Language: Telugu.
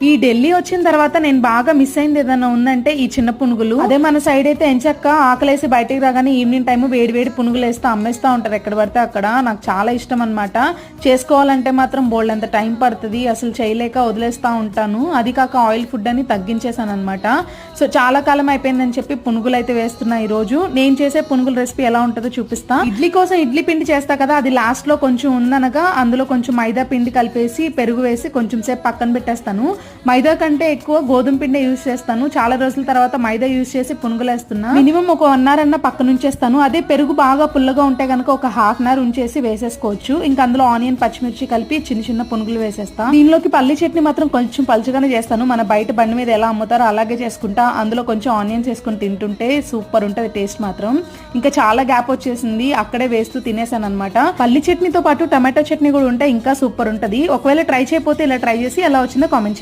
ఈ ఢిల్లీ వచ్చిన తర్వాత నేను బాగా మిస్ అయింది ఏదైనా ఉందంటే ఈ చిన్న పునుగులు. అదే మన సైడ్ అయితే ఎంచక్క ఆకలేసి బయటికి రాగానే ఈవినింగ్ టైం వేడి వేడి పునుగులు వేస్తే అమ్మేస్తా ఉంటారు ఎక్కడ పడితే అక్కడ. నాకు చాలా ఇష్టం అనమాట. చేసుకోవాలంటే మాత్రం బోల్డ్ అంత టైం పడుతుంది, అసలు చేయలేక వదిలేస్తా ఉంటాను. అది కాక ఆయిల్ ఫుడ్ అని తగ్గించేసాను అనమాట. సో చాలా కాలం అయిపోయిందని చెప్పి పునుగులు అయితే వేస్తున్నా. ఈ రోజు నేను చేసే పునుగుల రెసిపీ ఎలా ఉంటుందో చూపిస్తా. ఇడ్లీ కోసం ఇడ్లీ పిండి చేస్తా కదా, అది లాస్ట్ లో కొంచెం ఉందనగా అందులో కొంచెం మైదా పిండి కలిపేసి పెరుగు వేసి కొంచెం సేపు పక్కన పెట్టేస్తాను. మైదా కంటే ఎక్కువ గోధుమ పిండి యూజ్ చేస్తాను. చాలా రోజుల తర్వాత మైదా యూజ్ చేసి పునుగులు వేస్తున్నా. మినిమం ఒక 1 hour అన్న పక్కన ఉంచేస్తాను. అదే పెరుగు బాగా పుల్లగా ఉంటే కనుక ఒక 1/2 hour ఉంచేసి వేసేసుకోవచ్చు. ఇంకా అందులో ఆనియన్ పచ్చిమిర్చి కలిపి చిన్న చిన్న పునుగులు వేసేస్తా. దీనిలోకి పల్లి చట్నీ మాత్రం కొంచెం పలుచగానే చేస్తాను. మన బయట బండి మీద ఎలా అమ్ముతారో అలాగే చేసుకుంటా. అందులో కొంచెం ఆనియన్స్ వేసుకుని తింటుంటే సూపర్ ఉంటది టేస్ట్ మాత్రం. ఇంకా చాలా గ్యాప్ వచ్చేసింది, అక్కడే వేస్తూ తినేసాను అనమాట. పల్లి చట్నీతో పాటు టమాటో చట్నీ కూడా ఉంటే ఇంకా సూపర్ ఉంటది. ఒకవేళ ట్రై చేయకపోతే ఇలా ట్రై చేసి ఎలా వచ్చిందో కామెంట్ చేయండి.